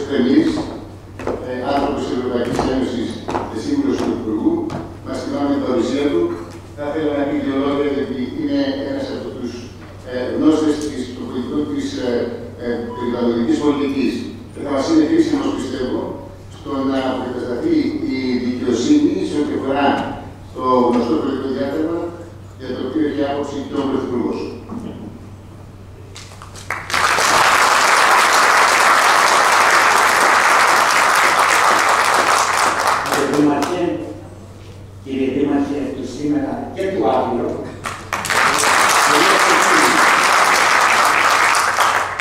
εκτελής, άνθρωπος της Ευρωπαϊκής Ένωσης και σύμβουλος του Υπουργού, μας θυμάμαι την παρουσία του. Θα ήθελα να πει δύο λόγια, γιατί είναι ένας από τους γνώστες των πολιτικών της περιβαλλοντικής πολιτικής. Και θα μας είναι χρήσιμος, πιστεύω, στο να αποκατασταθεί η δικαιοσύνη σε ό,τι αφορά το γνωστό πολιτικό διάταγμα για το οποίο έχει άποψη και ο Πρωθυπουργός. Κύριε Δήμαρχε, του σήμερα και του αύριο,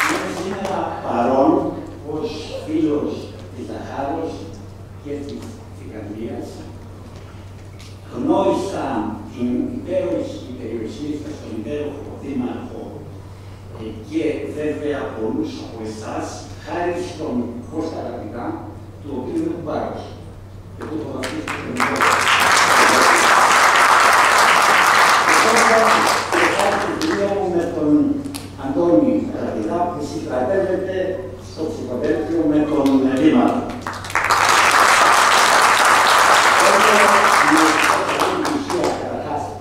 είμαι σήμερα παρόν ως φίλος της Ζαχάρος και της Φικανδίας. Γνώρισα την υπέροχη περιοχή σας, τον υπέροχο Δήμαρχο και βέβαια πολλούς από εσάς, χάρη στον Κώστα Καπιτά, του οποίου είμαι πάρος. Και του το βαθύσω στον υπέροχο. Με τον Αντώνη Καπιτά που συγκρατεύεται στο ψυχοδέλτιο με τον Δήμαρχο.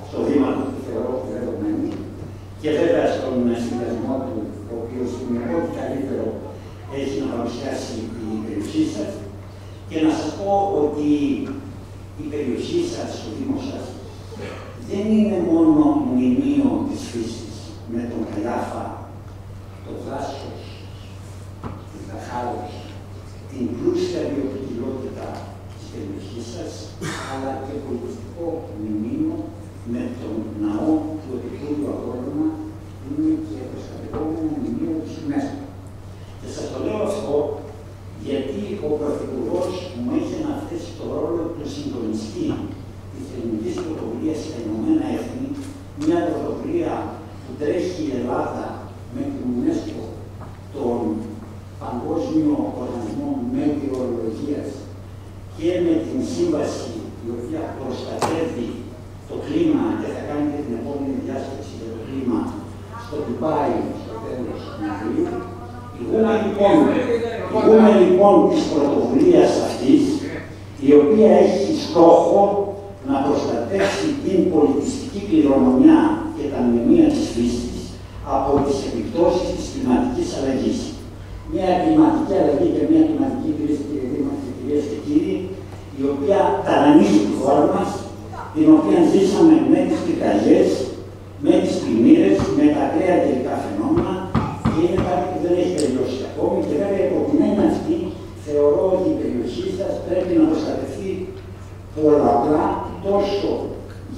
Στο Δήμαρχο που θεωρώ δεδομένη και βέβαια στον συνδεσμό του, ο οποίος είναι ό,τι καλύτερο έχει να παρουσιάσει η περιοχή σας. Και να σας πω ότι η περιοχή σας, ο Δήμος σας, δεν είναι μόνο μνημείο της φύσης με τον Καλιάφα, το δάσος, την Ζαχάρος, την πλούσια βιοποικιλότητα της περιοχής σας, αλλά και πολιτιστικό μνημείο με τον ναό του Επικούριου Αγρόνομα, που είναι και προστατευόμενο μνημείο της UNESCO. Και σας το λέω αυτό γιατί ο Πρωθυπουργός μου είχε να θέσει το ρόλο του συντονιστή της ελληνικής πρωτοβουλίας στα Ηνωμένα Έθνη, μια πρωτοβουλία που τρέχει η Ελλάδα με την UNESCO, τον Παγκόσμιο Οργανισμό Μετεωρολογίας και με την σύμβαση η οποία προστατεύει το κλίμα και θα κάνει και την επόμενη διάσκεψη για το κλίμα στο Ντουμπάι στο τέλος του Μαρτίου. Ηγούμε λοιπόν της πρωτοβουλίας αυτής, η οποία έχει στόχο να προστατεύσει την πολιτιστική κληρονομιά και τα μνημεία της φύσης από τις επιπτώσεις της κλιματικής αλλαγής. Μια κλιματική αλλαγή και μια κλιματική κρίση, κυρίες και κύριοι, η οποία ταρανίζει τη χώρα μας, την οποία ζήσαμε με τις πυρκαγιές, με τις πλημμύρες, με τα ακραία καιρικά φαινόμενα και είναι κάτι που δεν έχει τελειώσει ακόμη και βέβαια από την έννοια αυτή θεωρώ ότι η περιοχή σας πρέπει να προστατευτεί πολλαπλά τόσο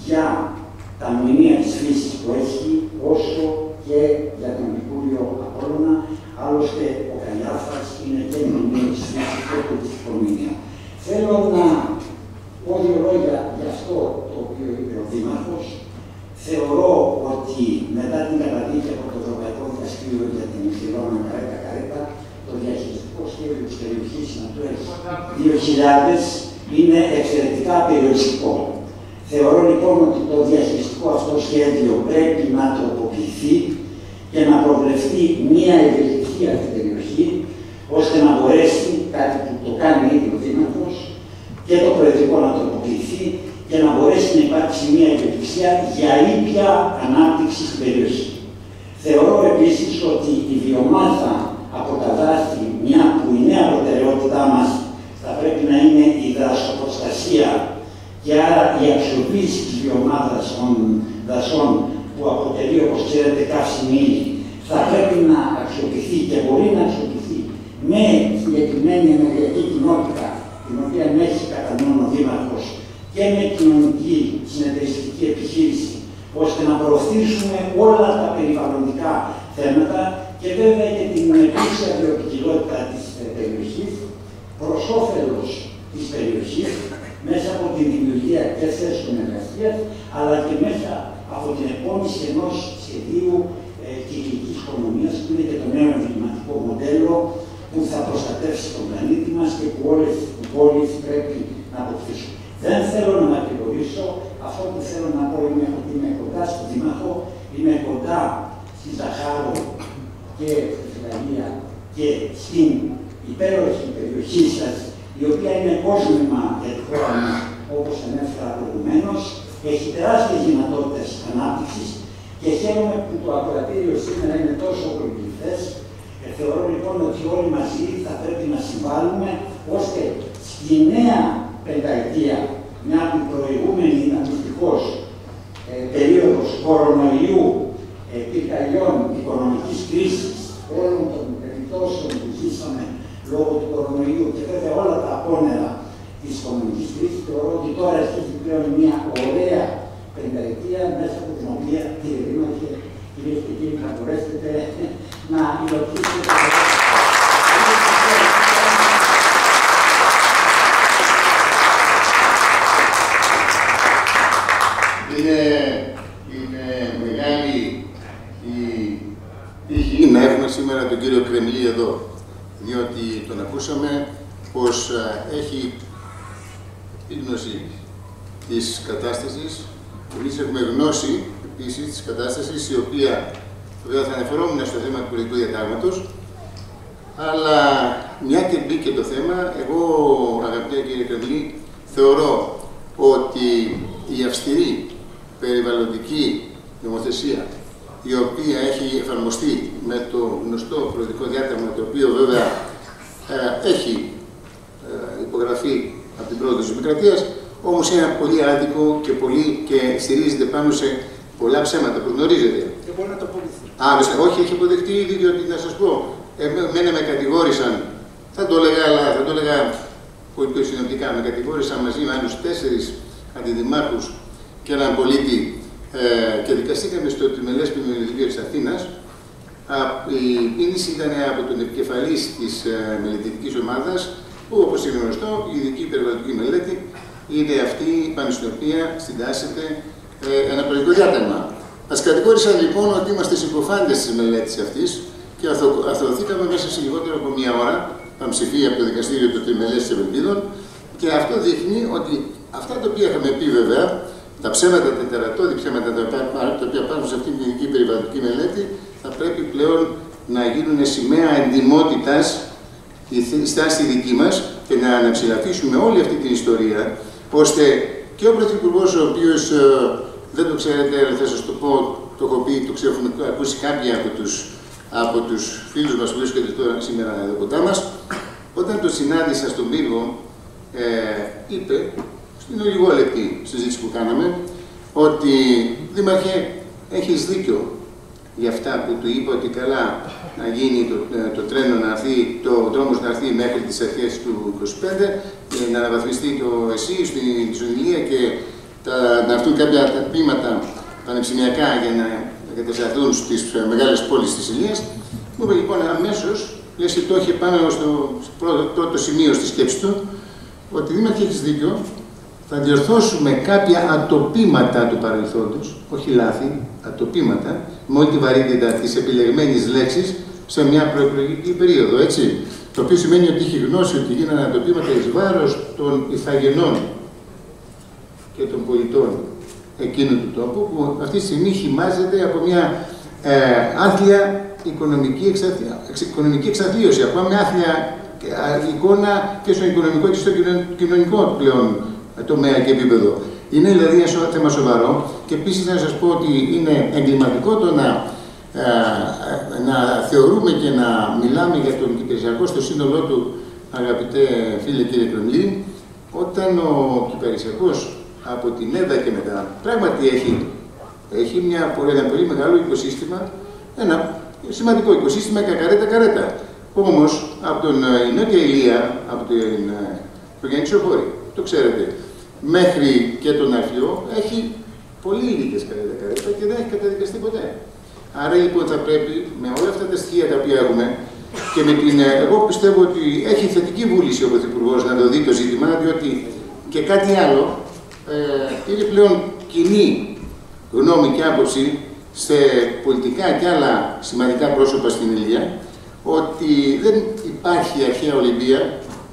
για τα μνημεία της φύσης που έχει, όσο και για τον Επικούριο Απόλλωνα. Άλλωστε, ο Καλιάφας είναι και μνημείο της φύσης και πολιτιστικό μνημείο. Θέλω να πω δύο λόγια για αυτό το οποίο είπε ο Δήμαρχος. Θεωρώ ότι μετά την καταδίκη από το Ευρωπαϊκό Δικαστήριο για την Χειρόνα Καρέτα, το διαχειριστικό σχέδιο της περιοχής Natura 2000 είναι εξαιρετικά περιοριστικό. Θεωρώ λοιπόν ότι το διαχειριστικό αυτό σχέδιο πρέπει να τροποποιηθεί και να προβλεφθεί μία ευελιξία στην περιοχή, ώστε να μπορέσει, κάτι που το κάνει ήδη ο Δήμαρχος, και το προεδρικό να τροποποιηθεί και να μπορέσει να υπάρξει μία ευελιξία για ήπια ανάπτυξη στην περιοχή. Θεωρώ επίσης ότι η βιομάζα από τα δάση, μια που η νέα προτεραιότητά μας θα πρέπει να είναι η δασοπροστασία και άρα η αξιοποίηση της βιομάζας των δασών που αποτελεί, όπως ξέρετε, καύσιμη ύλη, θα πρέπει να αξιοποιηθεί και μπορεί να αξιοποιηθεί με συγκεκριμένη ενεργειακή κοινότητα, την οποία έχει κατά νου ο Δήμαρχος, και με κοινωνική συνεταιριστική επιχείρηση, ώστε να προωθήσουμε όλα τα περιβαλλοντικά θέματα και βέβαια και την πλούσια βιοποικιλότητα της περιοχής, προς όφελος της περιοχής, μέσα από τη δημιουργία και θέσεων εργασίας, αλλά και μέσα από την εκπόνηση ενός σχεδίου κυκλικής οικονομίας, που είναι και το νέο εμβληματικό μοντέλο που θα προστατεύσει τον πλανήτη μας και που όλες οι πόλεις πρέπει να αποκτήσουν. Δεν θέλω να μακρηγορήσω. Αυτό που θέλω να πω είναι ότι είμαι κοντά στον Δήμαρχο, είμαι κοντά στη Ζαχάρο και στη Γαλλία και στην υπέροχη περιοχή σας, η οποία είναι κόσμημα για τη χώρα μας, όπως ανέφερα προηγουμένως, έχει τεράστιες δυνατότητες ανάπτυξης και χαίρομαι που το ακροατήριο σήμερα είναι τόσο πολυπληθές. Θεωρώ λοιπόν ότι όλοι μαζί θα πρέπει να συμβάλλουμε ώστε στη νέα πενταετία, μια από την προηγούμενη δυστυχώς περίοδος κορονοϊού, πυρκαγιών, οικονομικής κρίσης, όλων των περιπτώσεων που ζήσαμε λόγω του κορονοϊού και βέβαια όλα τα απόνερα της οικονομικής κρίσης, θεωρώ ότι τώρα αρχίζει πλέον μια ωραία πενταετία μέσα από την οποία, κύριε Δήμαρχε, κυρίες και κύριοι, θα μπορέσετε να υλοποιήσετε. Είναι μεγάλη η τύχη να έχουμε σήμερα τον κύριο Κρεμλή εδώ, διότι τον ακούσαμε πως έχει γνώση της κατάστασης. Εμείς έχουμε γνώση επίσης της κατάστασης, η οποία βέβαια θα αναφερόμουν στο θέμα του πολιτικού διατάγματος, αλλά μια και μπήκε το θέμα, εγώ, αγαπητέ κύριε Κρεμλή, θεωρώ ότι η αυστηρή περιβαλλοντική νομοθεσία, η οποία έχει εφαρμοστεί με το γνωστό προεδρικό διάταγμα, το οποίο βέβαια έχει υπογραφεί από την πρόοδο της Δημοκρατίας, όμως είναι πολύ άδικο και στηρίζεται πάνω σε πολλά ψέματα που γνωρίζετε. Και μπορεί να το αποδειχθεί. Όχι, έχει αποδειχτεί ήδη, διότι να σας πω, εμένα με κατηγόρησαν, θα το έλεγα πολύ συνοπτικά, με κατηγόρησαν μαζί με άλλους 4 αντιδημάρχους και έναν πολίτη και δικαστήκαμε στο Τριμελές Ποινικό της Αθήνας. Η ποινήση ήταν από τον επικεφαλής της μελετητικής ομάδας, που όπως είναι γνωστό, η ειδική περιβαλλοντική μελέτη είναι αυτή πάνω στην οποία συντάσσεται ένα προεδρικό διάταγμα. Μας κατηγόρησαν λοιπόν ότι είμαστε συκοφάντες της μελέτης αυτής και αθωωθήκαμε μέσα σε λιγότερο από μία ώρα, πανψηφία από το δικαστήριο του Τριμελές της Ευελπίδων, και αυτό δείχνει ότι αυτά τα οποία είχαμε πει βέβαια, τα ψέματα, τα τερατώδη ψέματα τα οποία υπάρχουν σε αυτή την ειδική περιβαλλοντική μελέτη, θα πρέπει πλέον να γίνουν σημαία εντιμότητας η στάση δική μας και να αναψηλαφίσουμε όλη αυτή την ιστορία, ώστε και ο Πρωθυπουργός, ο οποίος δεν το ξέρετε, αλλά θα σας το πω, το έχω πει, το έχουμε ακούσει κάποιοι από τους φίλους μας που βρίσκονται τώρα σήμερα εδώ κοντά μας, όταν το συνάντησα στον πύργο, είπε, στην ολιγόλεπτη συζήτηση που κάναμε, ότι Δήμαρχε, έχεις δίκιο για αυτά που του είπα, ότι καλά να γίνει το τρένο να έρθει, το δρόμος να έρθει μέχρι τις αρχές του 25, να αναβαθμιστεί το ΕΣΥ στην Ζωνηλία και να έρθουν κάποια τμήματα πανεπιστημιακά για να εγκατασταθούν στις μεγάλες πόλεις της Ηλίας. Μου είπε λοιπόν αμέσως, λες και το είχε πάνω στο πρώτο σημείο στη σκέψη του, ότι Δήμαρχε, έχεις δίκιο, θα διορθώσουμε κάποια ατοπήματα του παρελθόντος, όχι λάθη, ατοπήματα, με όλη τη βαρύτητα της επιλεγμένης λέξης σε μια προεκλογική περίοδο, έτσι. Το οποίο σημαίνει ότι έχει γνώση ότι γίνανε ατοπήματα εις βάρος των ηθαγενών και των πολιτών εκείνου του τόπου, που αυτή τη στιγμή χυμάζεται από μια άθλια οικονομική εξαθλίωση, ακόμα μια άθλια εικόνα και στο οικονομικό και στο κοινωνικό πλέον τομέα και επίπεδο. Είναι δηλαδή ένα θέμα σοβαρό και επίσης να σας πω ότι είναι εγκληματικό το να θεωρούμε και να μιλάμε για τον Κυπερισιακό στο σύνολό του, αγαπητέ φίλε κύριε Κρεμλή, όταν ο Κυπερισιακός από την ΕΔΑ και μετά πράγματι έχει ένα πολύ μεγάλο οικοσύστημα, ένα σημαντικό οικοσύστημα καρέτα. Όμως από την Νότια Ηλία, από το Γιάννη Ξοχώρη, το ξέρετε, μέχρι και τον Αφιό έχει πολύ λίγες καρέτα και δεν έχει καταδικαστεί ποτέ. Άρα λοιπόν θα πρέπει με όλα αυτά τα στοιχεία τα οποία έχουμε και με εγώ πιστεύω ότι έχει θετική βούληση ο Πρωθυπουργός να το δει το ζήτημα, διότι και κάτι άλλο είναι πλέον κοινή γνώμη και άποψη σε πολιτικά και άλλα σημαντικά πρόσωπα στην Ηλία, ότι δεν υπάρχει αρχαία Ολυμπία,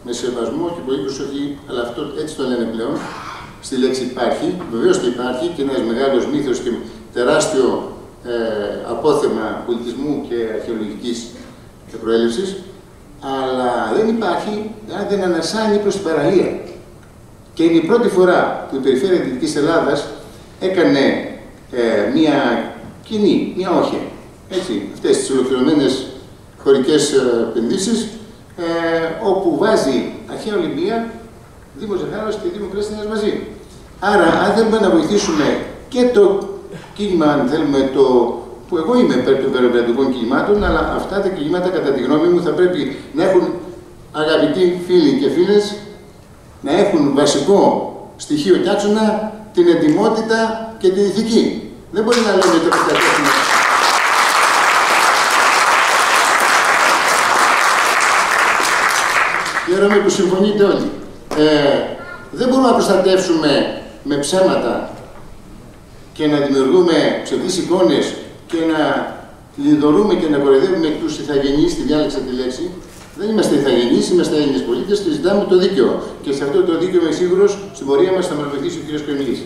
με σεβασμό και πολύ προσοχή, αλλά αυτό έτσι το λένε πλέον, στη λέξη υπάρχει, βεβαίως και υπάρχει και ένας μεγάλος μύθος και τεράστιο απόθεμα πολιτισμού και αρχαιολογικής προέλευσης, αλλά δεν δεν υπάρχει, αν δεν ανασάνει προς την παραλία. Και είναι η πρώτη φορά που η Περιφέρεια Δυτικής Ελλάδας έκανε μία κοινή, μία όχια, έτσι, αυτές τις ολοκληρωμένες χωρικές επενδύσεις, όπου βάζει Αρχαία Ολυμπία, Δήμο Ζαχάρος και Δήμο Κρέστινας μαζί. Άρα, αν θέλουμε να βοηθήσουμε και το κίνημα, αν θέλουμε, που εγώ είμαι υπέρ των περιβαλλοντικών κινημάτων, αλλά αυτά τα κινήματα, κατά τη γνώμη μου, θα πρέπει να έχουν, αγαπητοί φίλοι και φίλες, να έχουν βασικό στοιχείο και άξονα την ετοιμότητα και την ηθική. Δεν μπορεί να λέμε το κατατέχνημα. Χαίρομαι που συμφωνείτε όλοι. Δεν μπορούμε να προστατεύσουμε με ψέματα και να δημιουργούμε ψευδείς εικόνες και να λιδωρούμε και να κοροϊδεύουμε τους ηθαγενείς, τη διάλεξα τη λέξη. Δεν είμαστε ηθαγενείς, είμαστε Έλληνες πολίτες και ζητάμε το δίκαιο. Και σε αυτό το δίκαιο είμαι σίγουρος, στην πορεία μας θα μας βοηθήσει ο κ. Κοεμιλής.